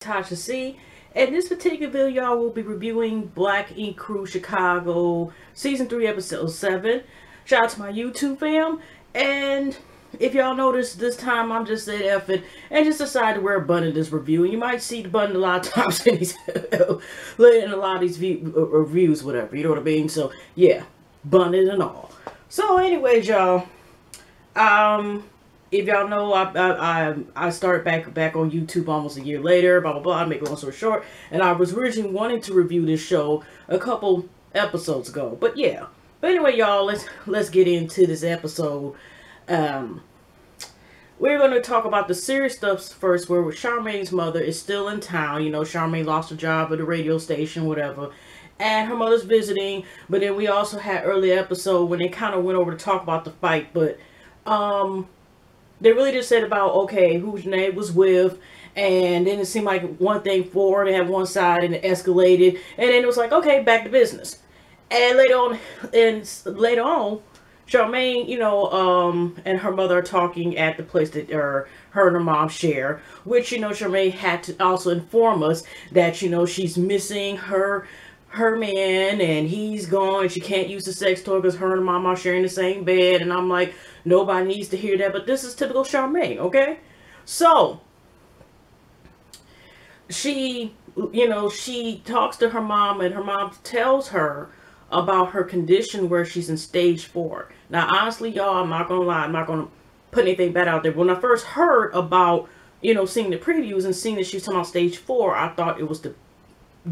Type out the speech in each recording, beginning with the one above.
Tasha C. In this particular video, y'all will be reviewing Black Ink Crew Chicago Season 3, Episode 7. Shout out to my YouTube fam. And if y'all notice, this time I'm just said F it and just decided to wear a bun in this review. And you might see the bun a lot of times in these in a lot of these reviews, whatever. You know what I mean? So, yeah. Bun it and all. So, anyways, y'all. If y'all know, I started back on YouTube almost a year later, blah, blah, blah, I make a long story short, and I was originally wanting to review this show a couple episodes ago, but yeah. But anyway, y'all, let's get into this episode. We're going to talk about the serious stuff first, where Charmaine's mother is still in town. You know, Charmaine lost her job at the radio station, whatever, and her mother's visiting, but then we also had early episode when they kind of went over to talk about the fight, but, they really just said about, okay, who Janae was with, and then it seemed like one thing Phor, they had one side, and it escalated, and then it was like, okay, back to business. And later on, Charmaine, you know, and her mother are talking at the place that her and her mom share, which, you know, Charmaine had to also inform us that, you know, she's missing her man, and he's gone, and she can't use the sex toy because her and her mom are sharing the same bed. And I'm like, nobody needs to hear that, but this is typical Charmaine, okay? So she, you know, she talks to her mom, and her mom tells her about her condition where she's in stage 4. Now, honestly, y'all, I'm not gonna lie, I'm not gonna put anything bad out there. When I first heard about, you know, seeing the previews and seeing that she was talking about stage 4, I thought it was the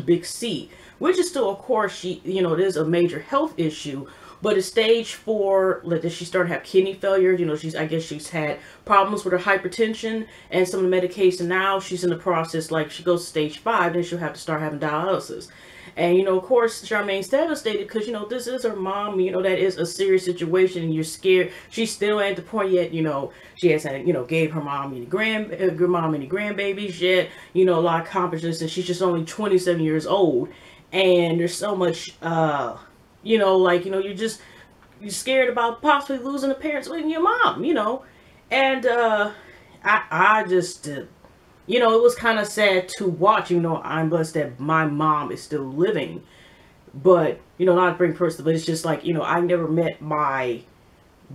big C, which is still, of course, she, you know, it is a major health issue, but at stage 4, like, she started to have kidney failure. You know, I guess she's had problems with her hypertension and some of the medication. Now she's in the process, like, she goes to stage 5, then she'll have to start having dialysis. And, you know, of course, Charmaine's devastated because, you know, this is her mom. You know, that is a serious situation, and you're scared. She's still at the point yet, you know, she hasn't, you know, gave her mom any grandbabies yet. You know, a lot of accomplishments, and she's just only 27 years old. And there's so much, you know, like, you know, you're scared about possibly losing the parents with your mom, you know. And I just, you know, it was kind of sad to watch. You know, I'm blessed that my mom is still living. But, you know, not to bring personal, but it's just like, you know, I never met my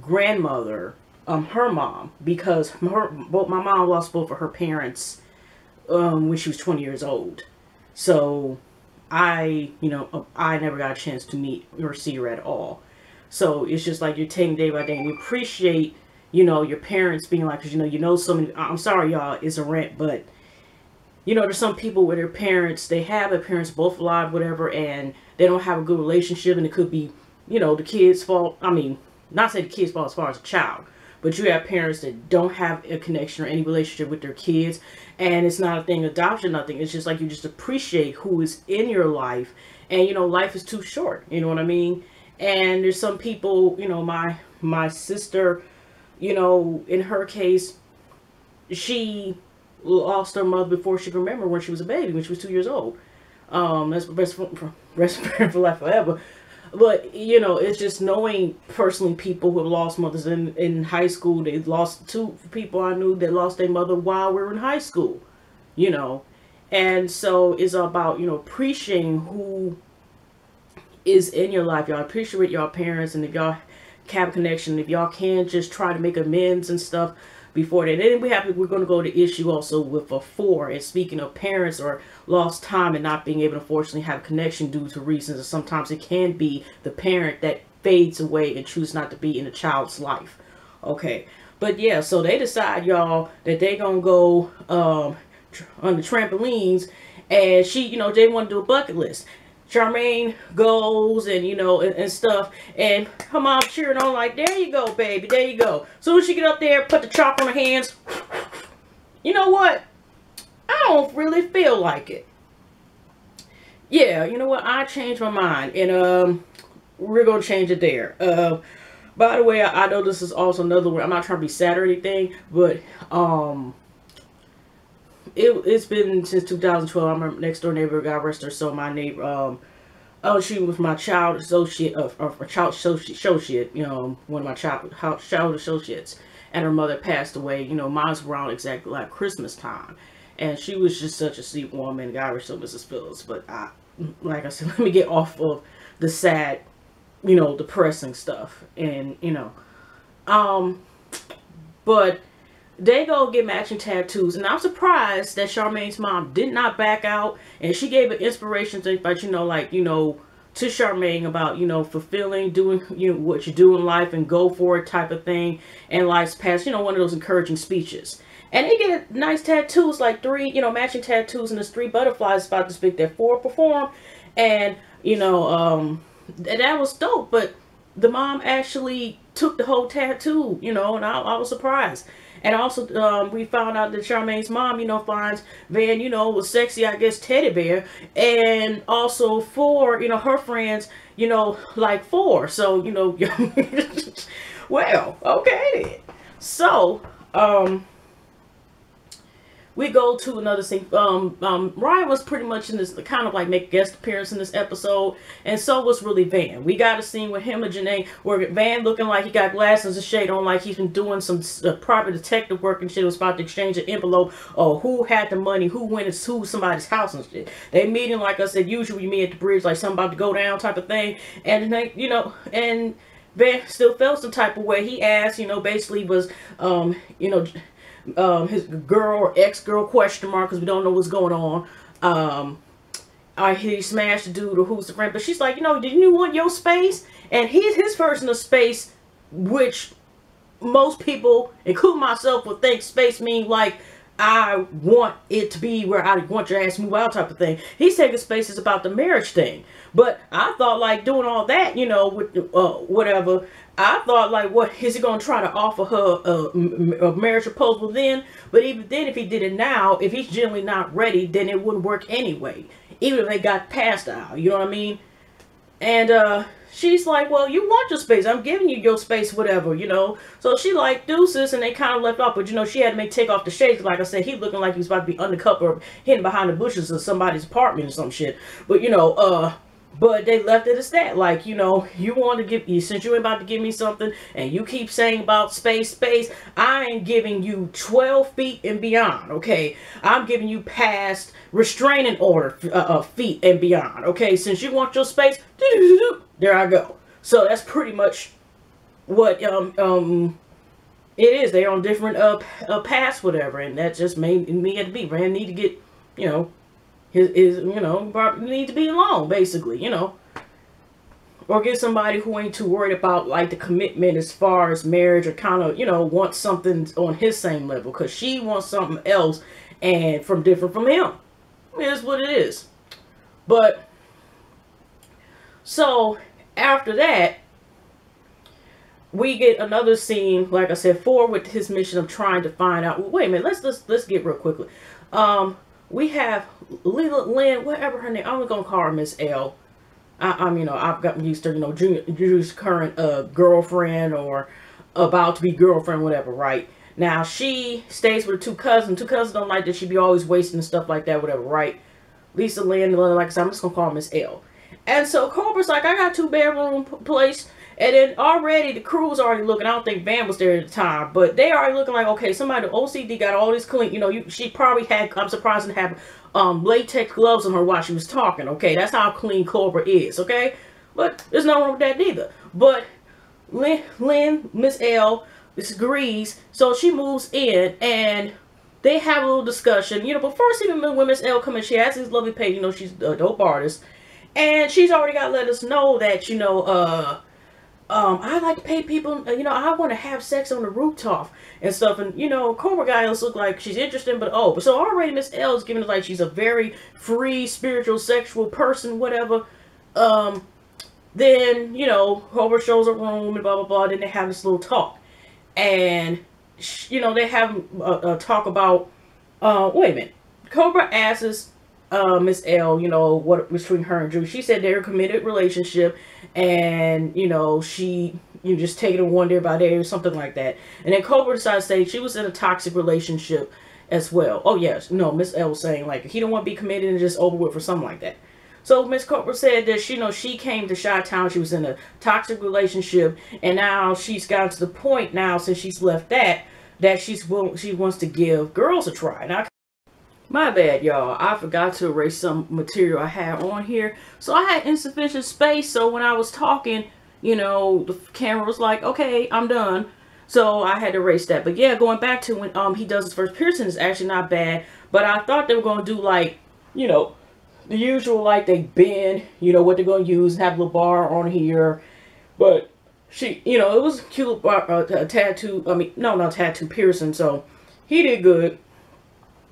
grandmother, her mom, because my mom lost both of her parents when she was 20 years old. So I never got a chance to meet or see her at all. So it's just like you're taking day by day, and you appreciate, you know, your parents being like, because, you know so many, I'm sorry, y'all, it's a rant, but, you know, there's some people where their parents, they have their parents both alive, whatever, and they don't have a good relationship, and it could be, you know, the kid's fault. I mean, not say the kid's fault as far as a child, but you have parents that don't have a connection or any relationship with their kids, and it's not a thing, adoption, nothing. It's just like you just appreciate who is in your life, and, you know, life is too short, you know what I mean? And there's some people, you know, my sister, you know, in her case, she lost her mother before she could remember, when she was a baby, when she was 2 years old. That's rest for life forever. But, you know, it's just knowing personally people who have lost mothers in high school. They lost 2 people I knew that lost their mother while we were in high school, you know. And so it's about, you know, appreciating who is in your life. Y'all appreciate your parents, and if y'all have a connection, if y'all can just try to make amends and stuff before that. And we're going to go to issue also with a Phor. And speaking of parents or lost time and not being able to unfortunately have a connection due to reasons, and sometimes it can be the parent that fades away and chooses not to be in the child's life. Okay, but yeah, so they decide, y'all, that they gonna go on the trampolines, and she, you know, they want to do a bucket list. Charmaine goes, and, you know, and stuff, and her mom cheering on like, there you go, baby, there you go. So as she get up there, put the chalk on her hands, you know what? I don't really feel like it. Yeah, you know what? I changed my mind, and we're gonna change it there. By the way, I know this is also another one. I'm not trying to be sad or anything, but it's been since 2012. I remember next door neighbor got arrested, so my neighbor, she was my child associate, you know, one of my child associates, and her mother passed away, you know, mine's around exactly like Christmas time. And she was just such a sweet woman. God rest her Mrs. Phillips. But like I said, let me get off of the sad, depressing stuff. And, but they go get matching tattoos. And I'm surprised that Charmaine's mom did not back out. And she gave an inspiration to, but, to Charmaine about, fulfilling, doing, what you do in life and go for it type of thing. And life's past, one of those encouraging speeches. And they get nice tattoos, like 3, matching tattoos, and there's 3 butterflies about to speak that Phor perform. And, that was dope. But the mom actually took the whole tattoo, and I was surprised. And also, we found out that Charmaine's mom, finds Van, was sexy, I guess, teddy bear. And also Phor, her friends, like Phor. So, well, okay then. So, we go to another scene. Ryan was pretty much in this, kind of like make a guest appearance in this episode, and so was really Van. We got a scene with him and Janae where Van looking like he got glasses and shade on, like he's been doing some private detective work and shit. Was about to exchange an envelope or who had the money, who went to somebody's house and shit. They meeting, like I said, usually me at the bridge, like something about to go down type of thing, and they, and Van still felt some type of way. He asked, basically was, his girl or ex-girl question mark, because we don't know what's going on. He smashed the dude or who's the friend, but she's like, didn't you want your space? And his version of space, which most people, including myself, would think space mean like I want it to be where I want your ass to move out type of thing. He's taking space is about the marriage thing. But I thought like doing all that, with whatever. I thought like, what is he going to try to offer her a marriage proposal then? But even then, if he did it now, if he's generally not ready, then it wouldn't work anyway. Even if they got past the aisle, you know what I mean? And she's like, well, you want your space. I'm giving you your space, whatever, So she like deuces, and they kind of left off. But, she had to take off the shades. Like I said, he looking like he was about to be undercover or hidden behind the bushes of somebody's apartment or some shit. But, but they left it as that. Like, you want to give me, since you're about to give me something and you keep saying about space, I ain't giving you 12 feet and beyond, okay? I'm giving you past restraining order feet and beyond, okay? Since you want your space, there I go. So that's pretty much what it is. They're on different paths, whatever, and that just made me at the beat. Rand need to get, his need to be alone, basically, or get somebody who ain't too worried about like the commitment as far as marriage, or kind of, wants something on his same level, because she wants something else and different from him. It is what it is. But so after that, we get another scene, like I said, Phor with his mission of trying to find out. Wait a minute, let's get real quickly. We have Lynn, whatever her name. I'm gonna call her Miss L. I've gotten used to, Drew's current girlfriend or about to be girlfriend, whatever, right? Now she stays with her 2 cousins. 2 cousins don't like that she be always wasting and stuff like that, whatever, right? Lisa, Lynn, like I said, I'm just gonna call her Miss L. And so Cobra's like, I got 2-bedroom place. And then already the crew was already looking. I don't think Van was there at the time, but they already looking like, okay, somebody OCD got all this clean. She probably had. I'm surprised to have latex gloves on her while she was talking. Okay, that's how clean Cobra is. Okay, but there's nothing wrong with that neither. But Lynn, Miss L, disagrees, so she moves in and they have a little discussion. But first, even when Miss L come in, she has this lovely page. She's a dope artist, and she's already got to let us know that I like to pay people, I want to have sex on the rooftop and stuff. And, Cobra guy looks like she's interested, but so already Miss L is giving us like she's a very free, spiritual, sexual person, whatever. Then, Cobra shows a room and blah, blah, blah. Then they have this little talk. And, they have a talk about, wait a minute. Cobra asks Miss L, what between her and Drew. She said they're a committed relationship, and she just taking it one day by day or something like that. And then Cobra decides to say she was in a toxic relationship as well. Oh yes, no, Miss L was saying like he don't want to be committed and just over with for something like that. So Miss Cobra said that she came to Chi-Town, she was in a toxic relationship, and now she's gotten to the point now since she's left that she wants to give girls a try. Now, My bad, y'all. I forgot to erase some material I had on here. So I had insufficient space. So when I was talking, the camera was like, okay, I'm done. So I had to erase that. But yeah, going back to when he does his first piercing is actually not bad. But I thought they were going to do like, the usual, like they bend, what they're going to use, have a little bar on here. But she, it was a cute tattoo. I mean, no, not tattoo, piercing. So he did good.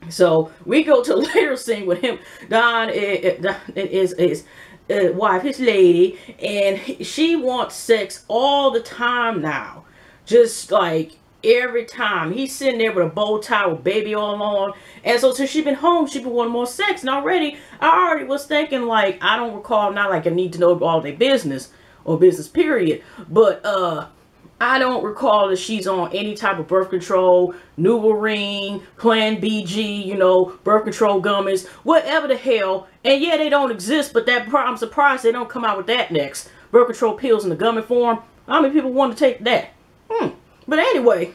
So we go to a later scene with him. Don is his wife, his lady, and she wants sex all the time now. Just like every time. He's sitting there with a bow tie with baby all on. And so since she's been home, she been wanting more sex. And I already was thinking, like, I don't recall, not like I need to know all their business or business period. But I don't recall that she's on any type of birth control, NuvaRing, Plan BG, birth control gummies, whatever the hell. And yeah, they don't exist, but I'm surprised they don't come out with that next. Birth control pills in the gummy form. How many people want to take that? But anyway,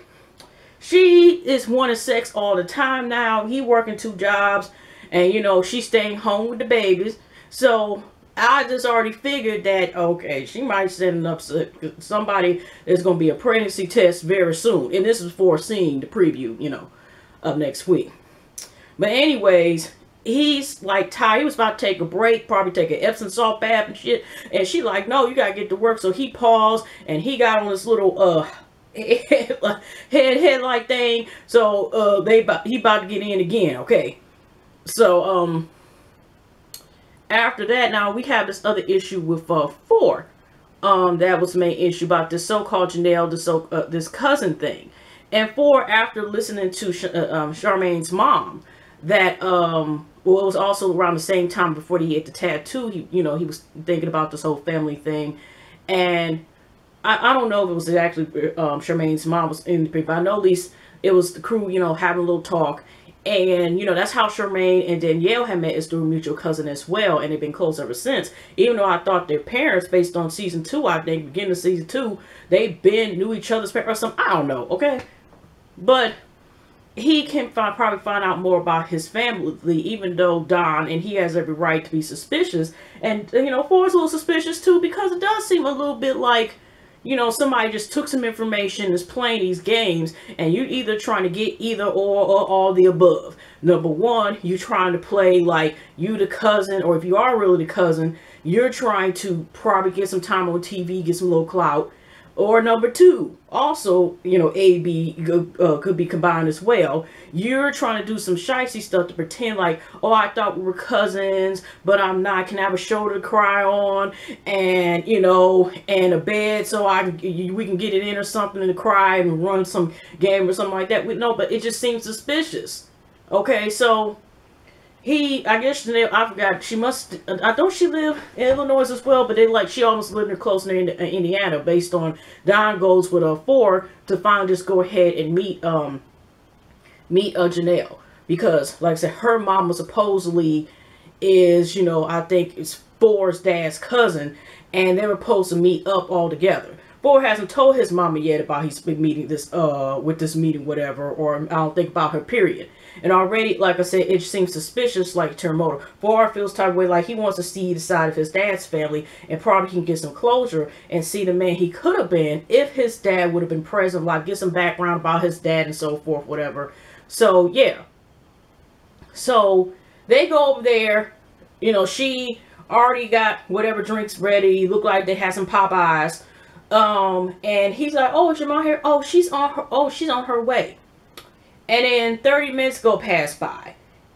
she is wanting sex all the time now. He working 2 jobs, and she's staying home with the babies. So I just already figured that, okay, she might send up somebody is going to be a pregnancy test very soon. And this is for seeing the preview, of next week. But anyways, he's like tired. He was about to take a break, probably take an Epsom salt bath and shit. And she like, no, you got to get to work. So he paused and he got on this little headlight thing. So he about to get in again, okay? So after that, now we have this other issue with Phor. That was the main issue about this so-called Janelle, this cousin thing. And Phor, after listening to Charmaine's mom, that well, it was also around the same time before he had the tattoo. He was thinking about this whole family thing, and I don't know if it was actually Charmaine's mom was in the picture. I know at least it was the crew, having a little talk. And, that's how Charmaine and Danielle had met, is through a mutual cousin as well. And they've been close ever since. Even though I thought their parents, based on season 2, I think, beginning of season 2, they knew each other's parents or something. I don't know, okay? But he can probably find out more about his family, even though Don, and he has every right to be suspicious. And, Phor's a little suspicious too, because it does seem a little bit like, somebody just took some information, is playing these games, and you're either trying to get either or all the above. Number one, you're trying to play like you the cousin, or if you are really the cousin, you're trying to probably get some time on TV, get some little clout. Or number two, also, A, B could be combined as well. You're trying to do some shicey stuff to pretend like, oh, I thought we were cousins, but I'm not. Can I have a shoulder to cry on, and and a bed so we can get it in or something and cry and run some game or something like that. No, but it just seems suspicious. Okay, so I guess Janelle, I forgot, she must, I know she lived in Illinois as well, but she almost lived near close near Indiana, based on Don goes with Phor to finally just go ahead and meet Janelle. Because, like I said, her mama supposedly is, I think it's Phor's dad's cousin, and they were supposed to meet up all together. Phor hasn't told his mama yet about he's been meeting this, with this meeting, whatever, or I don't think about her, period. And already, like I said, it seems suspicious, like Terremoto. Phor feels type of way like he wants to see the side of his dad's family and probably can get some closure and see the man he could have been if his dad would have been present, like get some background about his dad and so forth, whatever. So, yeah. So, they go over there. She already got whatever drinks ready. Look like they had some Popeyes. And he's like, oh, is your mom here? Oh, she's on her way. And then 30 minutes go past by.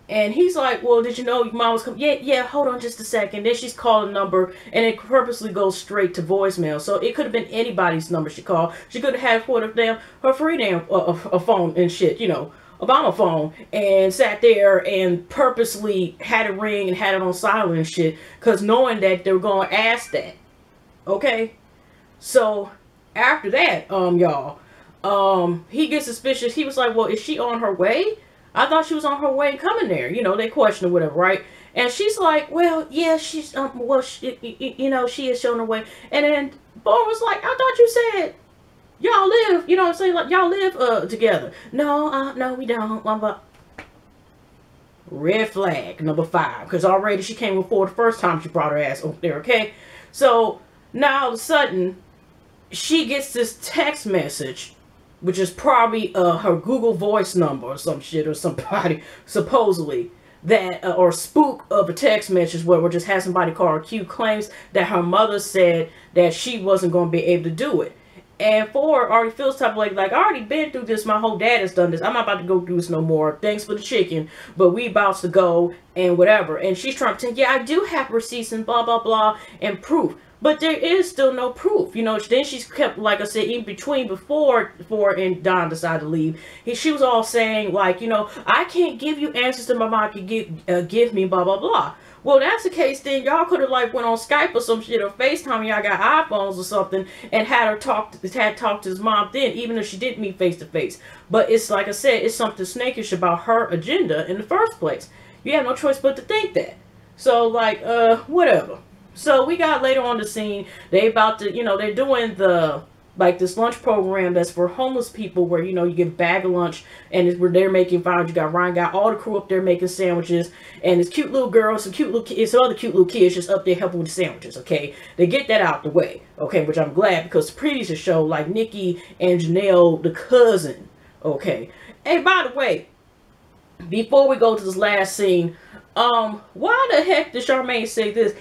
And he's like, well, did you know your mom was coming? Yeah, hold on just a second. Then she's calling a number, and it purposely goes straight to voicemail. So it could have been anybody's number she called. She could have had her free damn a phone and shit, Obama phone, and sat there and purposely had it ring and had it on silent and shit, because knowing that they were going to ask that. Okay? So, after that, y'all, he gets suspicious. He was like, well, is she on her way? I thought she was on her way coming there. They question or whatever, right? And she's like, well, yeah, she's, she is showing her way. And then Phor was like, I thought you said y'all live, what I'm saying? Like, y'all live, together. No, we don't. Red flag number 5, because already she came with 4 the first time she brought her ass over there. Okay, so now all of a sudden she gets this text message, which is probably her Google Voice number or some shit, or somebody supposedly that or spook of a text message where we just had somebody call her Q, claims that her mother said that she wasn't going to be able to do it. And Phor already feels type of like I already been through this. My whole dad has done this. I'm not about to go through this no more. Thanks for the chicken, but we about to go and whatever. And she's trying to pretend, yeah, I do have receipts and blah blah blah and proof. But there is still no proof, you know. Then she's kept, like I said, in between before Phor and Don decided to leave. She was all saying like, you know, I can't give you answers that my mom could give me, blah blah blah. Well, that's the case. Then y'all could have like went on Skype or some shit or FaceTime. Y'all got iPhones or something and had her talked to his mom then, even if she didn't meet face to face. But it's like I said, it's something snakish about her agenda in the first place. You have no choice but to think that. So like, whatever. So we got later on the scene, they about to, you know, they're doing the, like this lunch program that's for homeless people where, you know, you get a bag of lunch and it's where they're making fines. You got Ryan, got all the crew up there making sandwiches, and this cute little girl, some cute little kids, some other cute little kids just up there helping with the sandwiches, okay? They get that out the way, okay, which I'm glad, because the previous show, like Nikki and Janelle, the cousin, okay? Hey, by the way, before we go to this last scene, why the heck did Charmaine say this?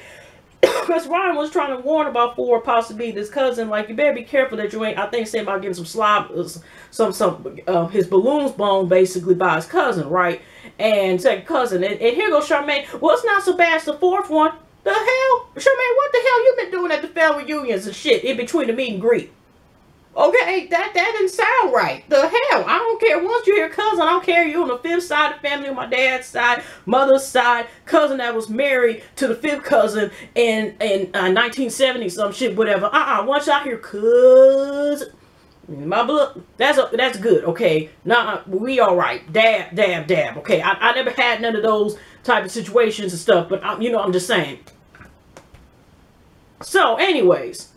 Because Ryan was trying to warn about Phor possibly this cousin, like, you better be careful that you ain't, I think, saying about getting some slob, his balloons blown basically by his cousin, right? And second cousin, and here goes Charmaine. Well, it's not so bad as the fourth one. The hell, Charmaine, what the hell you been doing at the family reunions and shit in between the meet and greet? Okay, that didn't sound right. The hell, I don't care. Once you hear cousin, I don't care. You on the 5th side of the family, on my dad's side, mother's side, cousin that was married to the 5th cousin in 1970, some shit, whatever. Once I hear cousin, my blood, that's good. Okay, nah, we all right. Dab. Okay, I never had none of those type of situations and stuff, but you know, I'm just saying. So, anyways.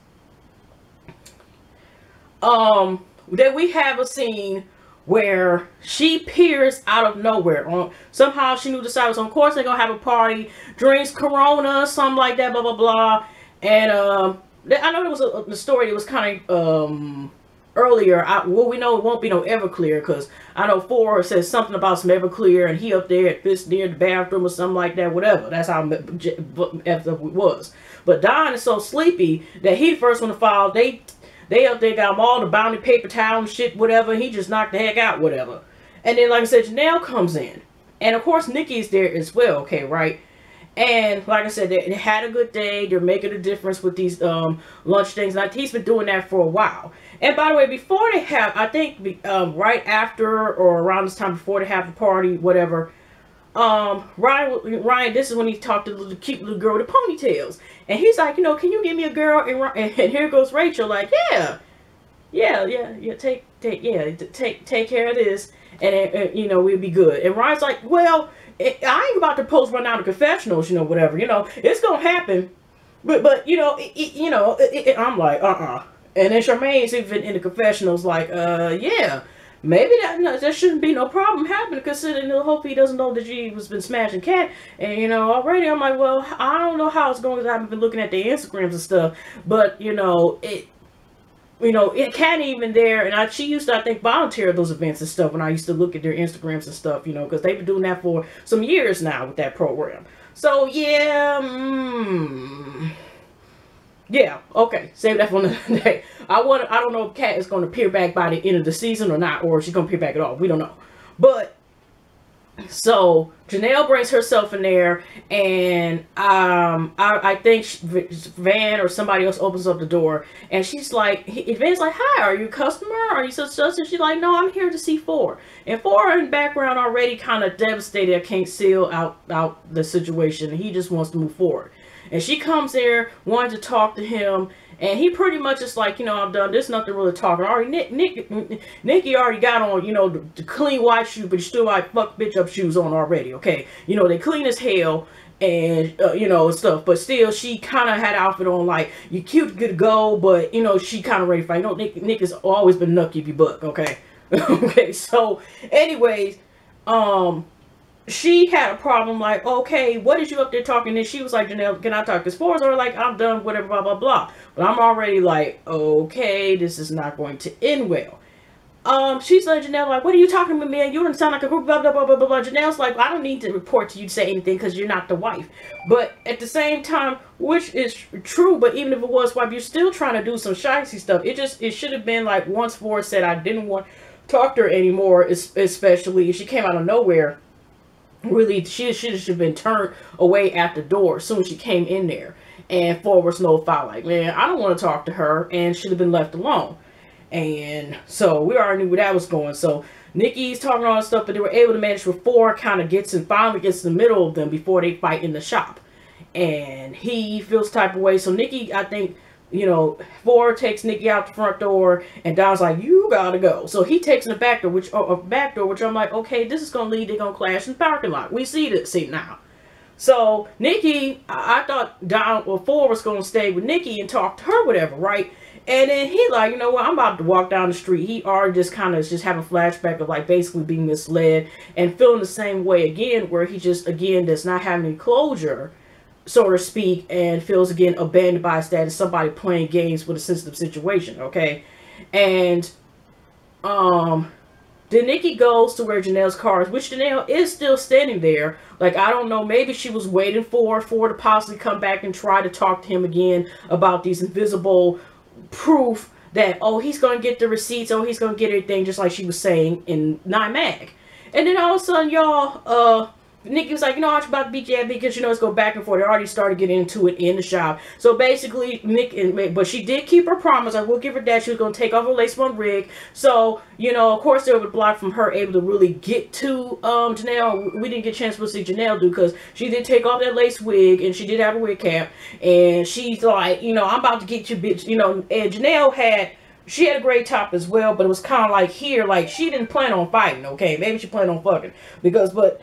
Then we have a scene where she appears out of nowhere. Somehow she knew the side was on course. They're gonna have a party, drinks Corona, something like that, blah blah blah. And I know there was a story that was kind of earlier. Well, we know it won't be no Everclear, because I know Phor says something about some Everclear, and he up there at this near the bathroom or something like that. Whatever. That's how it was. But Don is so sleepy that he the first one to fall. They up there got him all the bounty paper towel and shit, whatever. And he just knocked the heck out, whatever. And then, like I said, Janelle comes in. And, of course, Nikki's there as well, okay, right? And, like I said, they had a good day. They're making a difference with these lunch things. Now, he's been doing that for a while. And, by the way, before they have, I think right after or around this time before they have the party, whatever, Ryan, this is when he talked to the cute little girl with the ponytails. And he's like, you know, can you give me a girl? And here goes Rachel, like, yeah, take care of this, and you know, we'll be good. And Ryan's like, well, I ain't about to post run out of confessionals, you know, whatever, you know, it's gonna happen, but you know, I'm like, And then Charmaine's even in the confessionals, like, yeah. Maybe there shouldn't be no problem happening, considering hopefully he doesn't know that she was been smashing cat. And, you know, already I'm like, well, I don't know how it's going, because I haven't been looking at their Instagrams and stuff. But, you know, it can't even there. And she used to, I think, volunteer at those events and stuff when I used to look at their Instagrams and stuff, you know, because they've been doing that for some years now with that program. So, yeah, yeah, okay. Save that for another day. I don't know if Kat is going to appear back by the end of the season or not, or if she's going to appear back at all. We don't know. But, so, Janelle brings herself in there, and I think Van or somebody else opens up the door, and she's like, Van's like, hi, are you a customer? Are you such? And she's like, no, I'm here to see Phor. And Phor in the background already kind of devastated. I can't seal out the situation, and he just wants to move forward. And she comes there, wanting to talk to him, and he pretty much is like, you know, I'm done. There's nothing really talking. Already, Nikki already got on, you know, the clean white shoe, but she still like fuck bitch up shoes on already. Okay, you know, they clean as hell, and you know, and stuff. But still, she kind of had outfit on like, you cute, good to go, but you know, she kind of ready to fight. You know, Nick has always been nucky if you buck. Okay, okay. So, anyways, she had a problem, like, okay, what is you up there talking? And she was like, Janelle, can I talk to Phor? Or like, I'm done, whatever, blah, blah, blah. But I'm already like, okay, this is not going to end well. She's like, Janelle, like, what are you talking to me? And you don't sound like a group, blah, blah, blah, blah, blah, blah. Janelle's like, I don't need to report to you to say anything because you're not the wife. But at the same time, which is true, but even if it was wife, you're still trying to do some shicey stuff. It should have been like, once Phor said I didn't want to talk to her anymore, especially if she came out of nowhere. Really, she should have been turned away at the door as soon as she came in there. And Phor was notified, like, man, I don't want to talk to her, and should have been left alone. And so we already knew where that was going. So Nikki's talking all this stuff, but they were able to manage with Phor, kind of finally gets in the middle of them before they fight in the shop. And he feels type of way. So Nikki, I think, you know, Phor takes Nikki out the front door, and Don's like, you gotta go. So he takes in the back door, which I'm like, okay, this is gonna lead, they're gonna clash in the parking lot. We see now. So Nikki, I thought Don or Phor was gonna stay with Nikki and talk to her, whatever, right? And then he like, you know what, I'm about to walk down the street. He already just kind of just having a flashback of like basically being misled and feeling the same way again, where he just again does not have any closure, so to speak, and feels again abandoned by his dad as somebody playing games with a sensitive situation, okay? And then Nikki goes to where Janelle's car is, which Janelle is still standing there. Like, I don't know, maybe she was waiting for Phor to possibly come back and try to talk to him again about these invisible proof that, oh, he's going to get the receipts, oh, he's going to get everything, just like she was saying in 9 Mag. And then all of a sudden, y'all, Nikki was like, you know, I'm about to beat you at because, you know, it's going back and forth. They already started getting into it in the shop. So basically, but she did keep her promise. I will give her that. She was going to take off her lace front wig. So, you know, of course, there was a block from her able to really get to Janelle. We didn't get a chance to see Janelle do because she did take off that lace wig and she did have a wig cap. And she's like, you know, I'm about to get you, bitch. You know, and Janelle she had a great top as well, but it was kind of like here, like she didn't plan on fighting, okay? Maybe she planned on fucking. But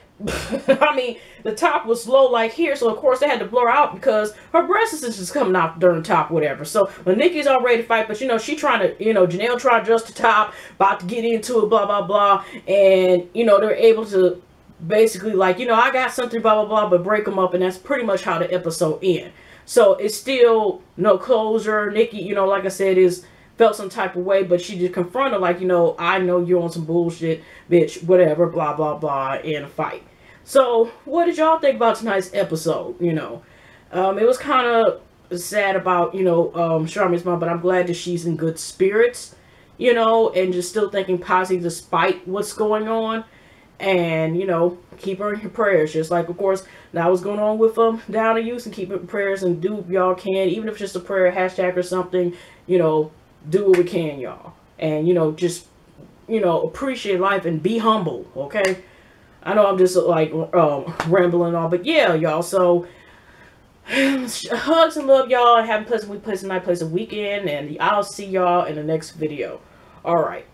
I mean, the top was low like here, so of course they had to blur out because her breast is just coming out during the top, whatever. So when Nikki's all ready to fight, but you know, she trying to, you know, Janelle trying to adjust the top, about to get into it, blah, blah, blah. And, you know, they're able to basically like, you know, I got something, blah, blah, blah, but break them up. And that's pretty much how the episode ends. So it's still no closure. Nikki, you know, like I said, felt some type of way, but she just confronted her like, you know, I know you're on some bullshit, bitch, whatever, blah, blah, blah, in a fight. So, what did y'all think about tonight's episode? You know, it was kind of sad about, you know, Charmaine's mom, but I'm glad that she's in good spirits, you know, and just still thinking positive despite what's going on. And, you know, keep her in your prayers. Just like, of course, now what's going on with down to use and keep it in prayers and do what y'all can, even if it's just a prayer hashtag or something, you know, do what we can, y'all. And, you know, just, you know, appreciate life and be humble, okay? I know I'm just, like, rambling on, but yeah, y'all. So, hugs and love, y'all. Have a pleasant week, pleasant night, pleasant weekend. And I'll see y'all in the next video. All right.